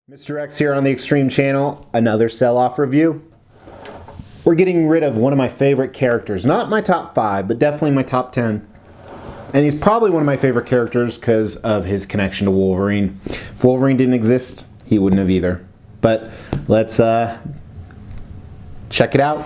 Mr. X here on the Extreme Channel, another sell-off review. We're getting rid of one of my favorite characters. Not my top 5, but definitely my top 10. And he's probably one of my favorite characters because of his connection to Wolverine. If Wolverine didn't exist, he wouldn't have either. But let's check it out.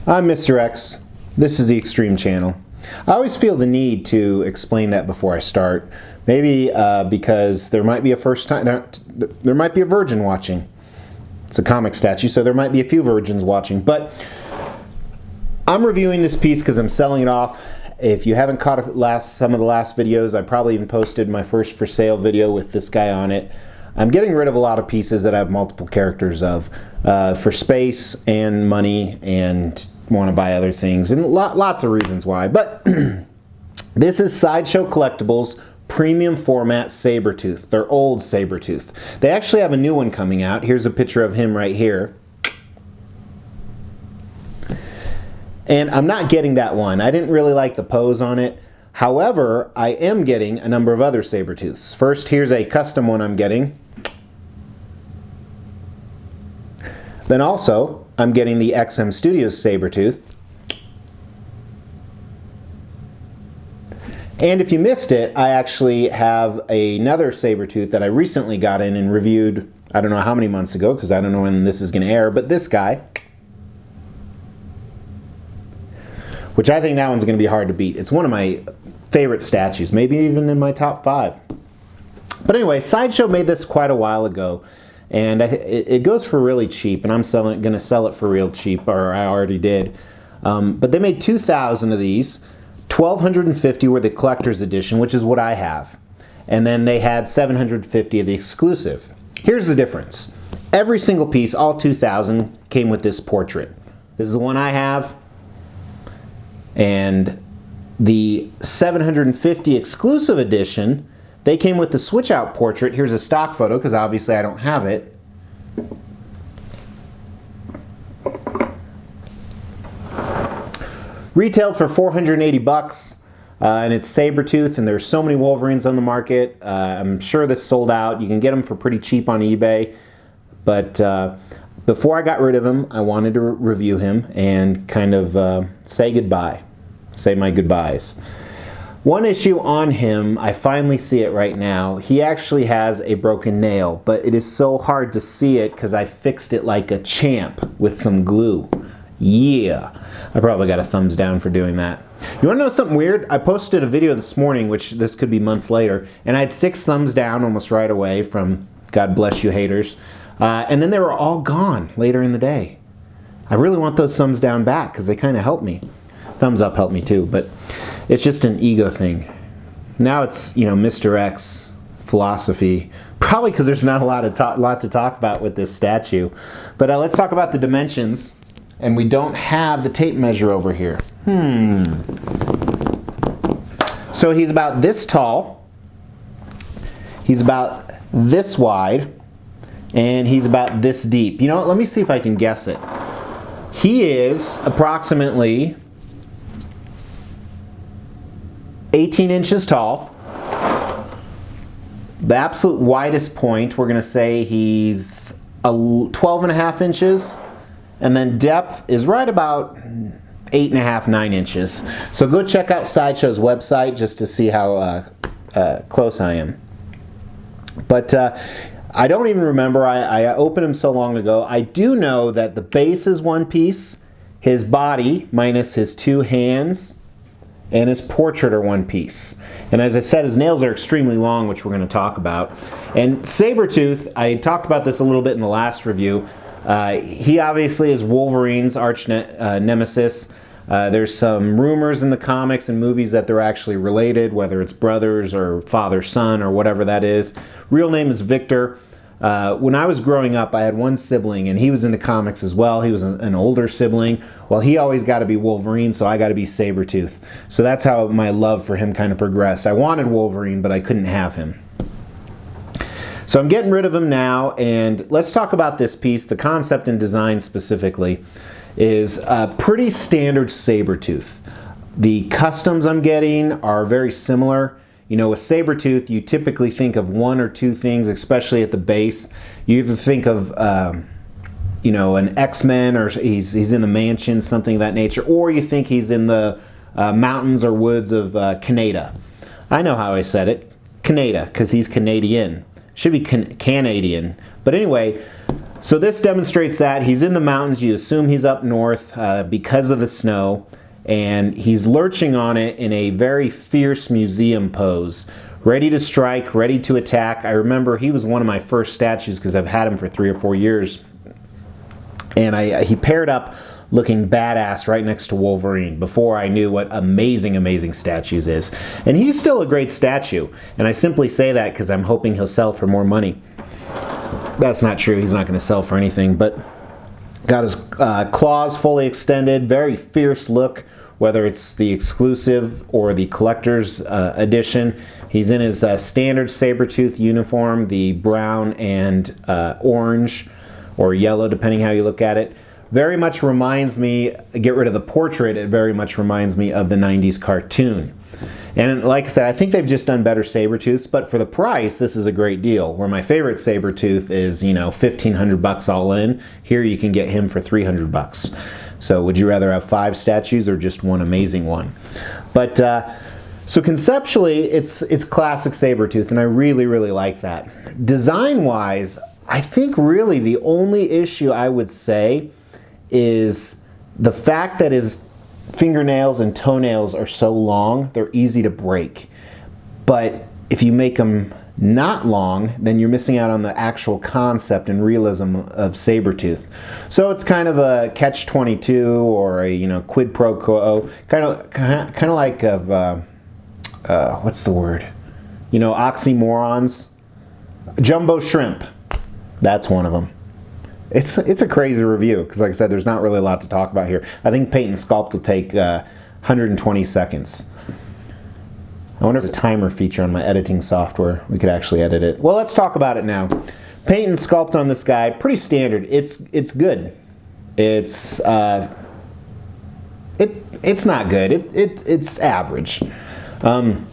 I'm Mr. X. This is the Extreme Channel. I always feel the need to explain that before I start. Maybe because there might be a first time, there might be a virgin watching. It's a comic statue, so there might be a few virgins watching. But I'm reviewing this piece because I'm selling it off. If you haven't caught some of the last videos, I probably even posted my first for sale video with this guy on it. I'm getting rid of a lot of pieces that I have multiple characters of for space and money and want to buy other things and lots of reasons why. But this is Sideshow Collectibles premium format Sabretooth. They're old Sabretooth. They actually have a new one coming out. Here's a picture of him right here. And I'm not getting that one. I didn't really like the pose on it. However, I am getting a number of other Sabretooths. First, here's a custom one I'm getting. Then also, I'm getting the XM Studios Sabretooth. And if you missed it, I actually have another Sabretooth that I recently got in and reviewed, I don't know how many months ago, because I don't know when this is going to air, but this guy, which I think that one's going to be hard to beat. It's one of my favorite statues, maybe even in my top 5. But anyway, Sideshow made this quite a while ago. And it goes for really cheap, and I'm going to sell it for real cheap, or I already did. But they made 2,000 of these. 1,250 were the collector's edition, which is what I have. And then they had 750 of the exclusive. Here's the difference. Every single piece, all 2,000, came with this portrait. This is the one I have. And the 750 exclusive edition, they came with the switch out portrait. Here's a stock photo because obviously I don't have it. Retailed for 480 bucks, and it's Sabretooth, and there's so many Wolverines on the market. I'm sure this sold out. You can get them for pretty cheap on eBay. But before I got rid of him, I wanted to review him and kind of say goodbye. Say my goodbyes. One issue on him, I finally see it right now. He actually has a broken nail, but it is so hard to see it because I fixed it like a champ with some glue. Yeah. I probably got a thumbs down for doing that. You want to know something weird? I posted a video this morning, which this could be months later, and I had 6 thumbs down almost right away from God bless you haters. And then they were all gone later in the day. I really want those thumbs down back because they kind of help me. Thumbs up help me too, but it's just an ego thing. Now it's, you know, Mr. X philosophy. Probably because there's not a lot to talk about with this statue. But let's talk about the dimensions. And we don't have the tape measure over here. So he's about this tall. He's about this wide. And he's about this deep. You know what? Let me see if I can guess it. He is approximately 18 inches tall. The absolute widest point, we're going to say he's 12 and a half inches. And then depth is right about 8.5, 9 inches. So go check out Sideshow's website just to see how close I am. But I don't even remember. I opened him so long ago. I do know that the base is one piece. His body, minus his 2 hands, and his portrait are one piece. And as I said, his nails are extremely long, which we're going to talk about. And Sabretooth, I talked about this a little bit in the last review. He obviously is Wolverine's arch nemesis. There's some rumors in the comics and movies that they're actually related, whether it's brothers or father-son or whatever that is. Real name is Victor. When I was growing up, I had one sibling, and he was into comics as well. He was an older sibling. Well, he always got to be Wolverine, so I got to be Sabretooth. So that's how my love for him kind of progressed. I wanted Wolverine, but I couldn't have him. So I'm getting rid of him now, and let's talk about this piece. The concept and design specifically is a pretty standard Sabretooth. The customs I'm getting are very similar. You know, with Sabretooth, you typically think of one or two things, especially at the base. You either think of, you know, an X-Men, or he's in the mansion, something of that nature, or you think he's in the mountains or woods of Canada. I know how I said it. Canada, because he's Canadian. Should be Canadian. But anyway, so this demonstrates that he's in the mountains. You assume he's up north because of the snow. And he's lurching on it in a very fierce museum pose. Ready to strike, ready to attack. I remember he was one of my first statues because I've had him for 3 or 4 years. And he paired up looking badass right next to Wolverine before I knew what amazing, amazing statues is. And he's still a great statue. And I simply say that because I'm hoping he'll sell for more money. That's not true. He's not going to sell for anything. But got his claws fully extended. Very fierce look, whether it's the exclusive or the collector's edition. He's in his standard Sabretooth uniform, the brown and orange or yellow, depending how you look at it. Very much reminds me, get rid of the portrait, it very much reminds me of the 90s cartoon. And like I said, I think they've just done better Sabretooths, but for the price, this is a great deal. Where my favorite Sabretooth is, you know, $1,500 all in. Here you can get him for $300. So would you rather have 5 statues or just one amazing one? But so conceptually, it's classic Sabretooth, and I really, really like that. Design-wise, I think really the only issue I would say is the fact that his fingernails and toenails are so long, they're easy to break. But if you make them not long, then you're missing out on the actual concept and realism of Sabretooth. So it's kind of a catch-22 or a, you know, quid pro quo, kind of like what's the word? You know, oxymorons. Jumbo shrimp. That's one of them. It's a crazy review because, like I said, there's not really a lot to talk about here. I think paint and sculpt will take 120 seconds. I wonder if the timer feature on my editing software, we could actually edit it. Well, let's talk about it now. Paint and sculpt on this guy, pretty standard. It's good. It's not good. It's average. Some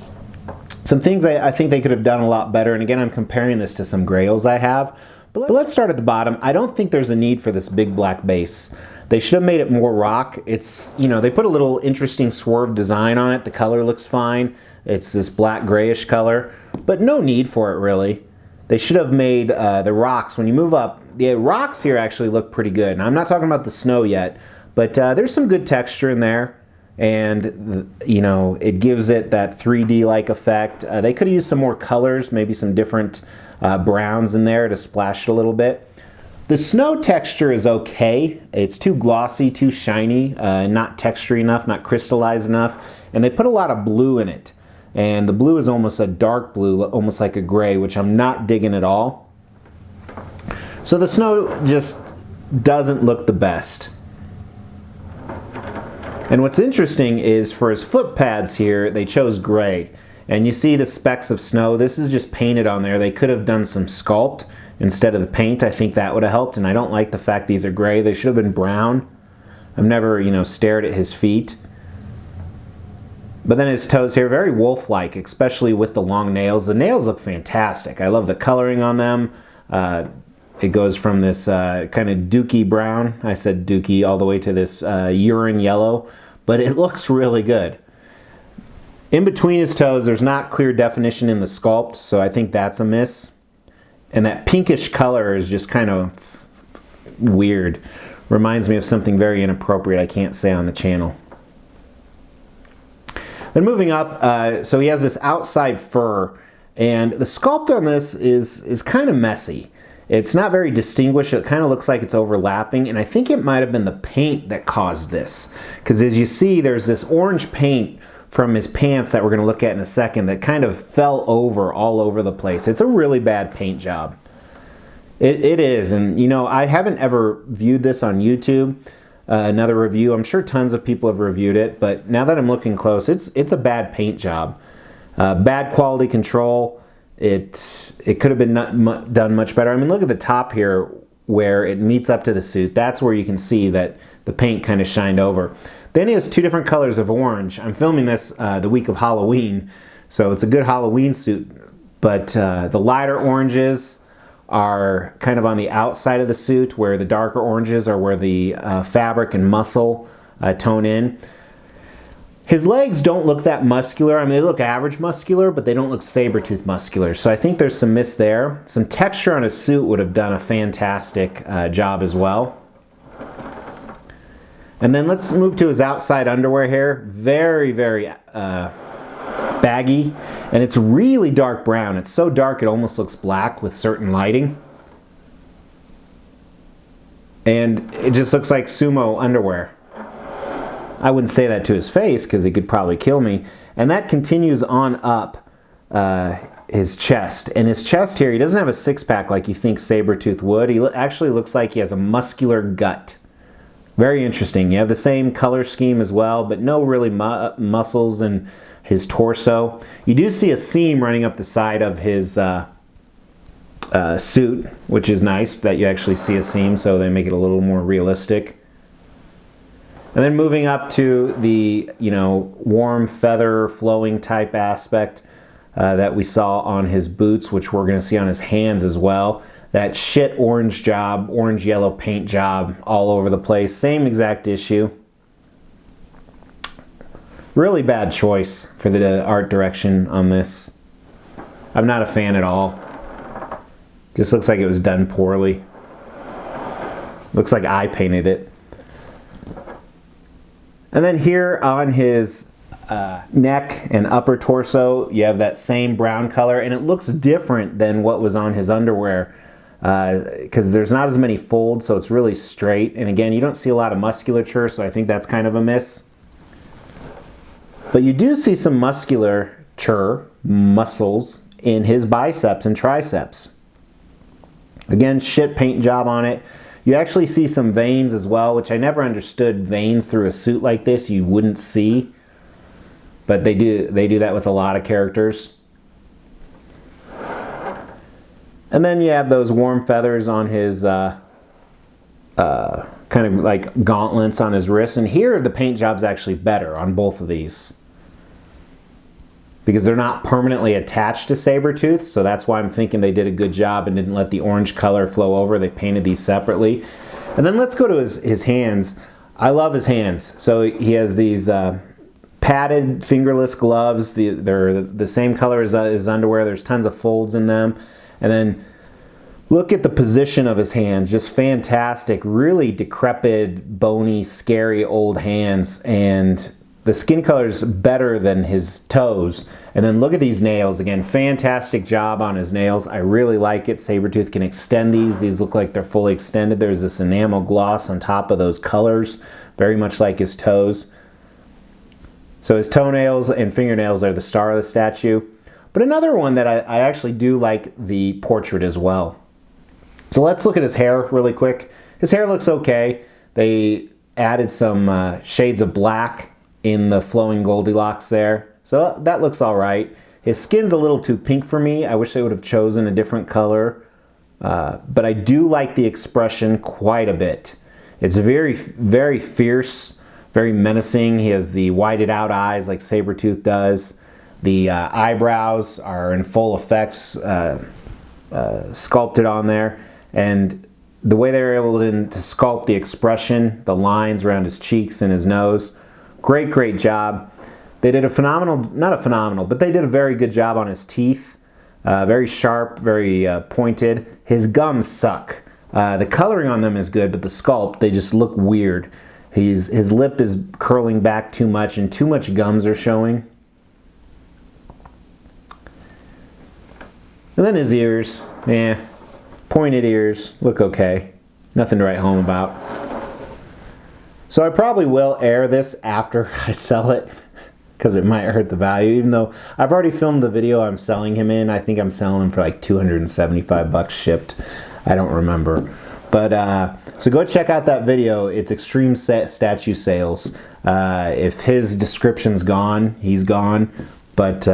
things I think they could have done a lot better. And again, I'm comparing this to some Grails I have. But let's start at the bottom. I don't think there's a need for this big black base. They should have made it more rock. It's, you know, they put a little interesting swerve design on it. The color looks fine. It's this black grayish color, but no need for it really. They should have made the rocks, when you move up, the rocks here actually look pretty good. And I'm not talking about the snow yet, but there's some good texture in there. And, you know, it gives it that 3D-like effect. They could have used some more colors, maybe some different browns in there to splash it a little bit. The snow texture is okay. It's too glossy, too shiny, not textury enough, not crystallized enough. And they put a lot of blue in it. And the blue is almost a dark blue, almost like a gray, which I'm not digging at all. So the snow just doesn't look the best. And what's interesting is for his foot pads here, they chose gray. And you see the specks of snow. This is just painted on there. They could have done some sculpt instead of the paint. I think that would have helped. And I don't like the fact these are gray. They should have been brown. I've never, you know, stared at his feet. But then his toes here, very wolf-like, especially with the long nails. The nails look fantastic. I love the coloring on them. It goes from this kind of dookie brown, I said dookie, all the way to this urine yellow. But it looks really good. In between his toes, there's not clear definition in the sculpt, so I think that's a miss. And that pinkish color is just kind of weird. Reminds me of something very inappropriate I can't say on the channel. Then moving up, so he has this outside fur, and the sculpt on this is kind of messy. It's not very distinguished. It kind of looks like it's overlapping, and I think it might have been the paint that caused this. Because as you see, there's this orange paint from his pants that we're going to look at in a second that kind of fell over all over the place. It's a really bad paint job. It is, and you know, I haven't ever viewed this on YouTube. Another review. I'm sure tons of people have reviewed it, but now that I'm looking close, it's a bad paint job. Bad quality control. It could have been done much better. I mean, look at the top here where it meets up to the suit. That's where you can see that the paint kind of shined over. Then he has two different colors of orange. I'm filming this the week of Halloween, so it's a good Halloween suit. But the lighter oranges are kind of on the outside of the suit, where the darker oranges are where the fabric and muscle tone in. His legs don't look that muscular. I mean, they look average muscular, but they don't look Sabretooth muscular. So I think there's some miss there. Some texture on his suit would have done a fantastic job as well. And then let's move to his outside underwear here. Very, very baggy, and it's really dark brown. It's so dark it almost looks black with certain lighting. And it just looks like sumo underwear. I wouldn't say that to his face because he could probably kill me. And that continues on up his chest. And his chest here, he doesn't have a six-pack like you think Sabretooth would. He actually looks like he has a muscular gut. Very interesting. You have the same color scheme as well, but no really muscles in his torso. You do see a seam running up the side of his suit, which is nice that you actually see a seam, so they make it a little more realistic. And then moving up to the, you know, warm feather flowing type aspect that we saw on his boots, which we're going to see on his hands as well. That shit orange job, orange yellow paint job all over the place. Same exact issue. Really bad choice for the art direction on this. I'm not a fan at all. Just looks like it was done poorly. Looks like I painted it. And then here on his neck and upper torso, you have that same brown color, and it looks different than what was on his underwear because there's not as many folds, so it's really straight. And again, you don't see a lot of musculature, so I think that's kind of a miss. But you do see some musculature, muscles, in his biceps and triceps. Again, shit paint job on it. You actually see some veins as well, which I never understood veins through a suit like this you wouldn't see. But they do that with a lot of characters. And then you have those warm feathers on his kind of like gauntlets on his wrists. And here the paint job's actually better on both of these, because they're not permanently attached to Sabretooth, so that's why I'm thinking they did a good job and didn't let the orange color flow over. They painted these separately. And then let's go to his hands. I love his hands. So he has these padded fingerless gloves. They're the same color as his underwear. There's tons of folds in them. And then look at the position of his hands. Just fantastic, really decrepit, bony, scary old hands. And the skin color is better than his toes. And then look at these nails. Again, fantastic job on his nails. I really like it. Sabretooth can extend these. These look like they're fully extended. There's this enamel gloss on top of those colors, very much like his toes. So his toenails and fingernails are the star of the statue. But another one that I actually do like the portrait as well. So let's look at his hair really quick. His hair looks okay. They added some shades of black in the flowing Goldilocks there. So that looks all right. His skin's a little too pink for me. I wish they would have chosen a different color. But I do like the expression quite a bit. It's very, very fierce, very menacing. He has the whited out eyes like Sabretooth does. The eyebrows are in full effect, sculpted on there. And the way they were able to sculpt the expression, the lines around his cheeks and his nose, great, great job. They did a phenomenal, not a phenomenal, but they did a very good job on his teeth. Very sharp, very pointed. His gums suck. The coloring on them is good, but the sculpt, they just look weird. His lip is curling back too much and too much gums are showing. And then his ears, pointed ears, look okay. Nothing to write home about. So I probably will air this after I sell it, because it might hurt the value, even though I've already filmed the video I'm selling him in. I think I'm selling him for like $275 shipped. I don't remember. But so go check out that video. It's Extreme Statue Sales. If his description's gone, he's gone. But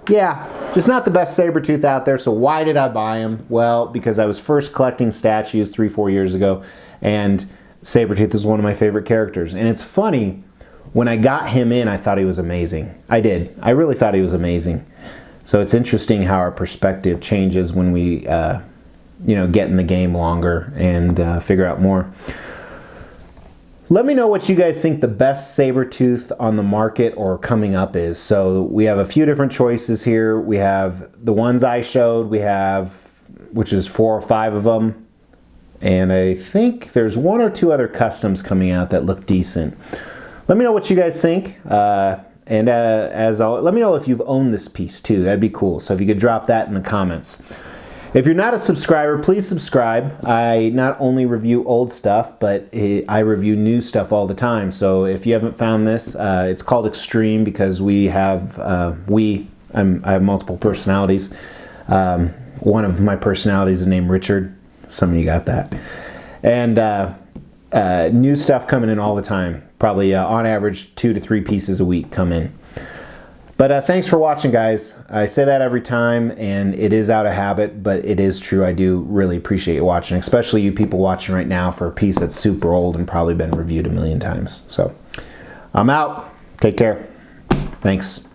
yeah, just not the best Sabretooth out there. So why did I buy him? Well, because I was first collecting statues 3-4 years ago, and Sabretooth is one of my favorite characters. And it's funny, when I got him in, I thought he was amazing. I did. I really thought he was amazing. So it's interesting how our perspective changes when we you know, get in the game longer and figure out more. Let me know what you guys think the best Sabretooth on the market or coming up is. So we have a few different choices here. We have the ones I showed. We have, which is 4 or 5 of them. And I think there's 1 or 2 other customs coming out that look decent. Let me know what you guys think. And as always, let me know if you've owned this piece too. That'd be cool. So if you could drop that in the comments. If you're not a subscriber, please subscribe. I not only review old stuff, but I review new stuff all the time. So if you haven't found this, it's called Extreme because we have, I have multiple personalities. One of my personalities is named Richard. Some of you got that. And new stuff coming in all the time. Probably on average 2 to 3 pieces a week come in. But thanks for watching, guys. I say that every time, and it is out of habit, but it is true. I do really appreciate you watching, especially you people watching right now for a piece that's super old and probably been reviewed a million times. So I'm out. Take care. Thanks.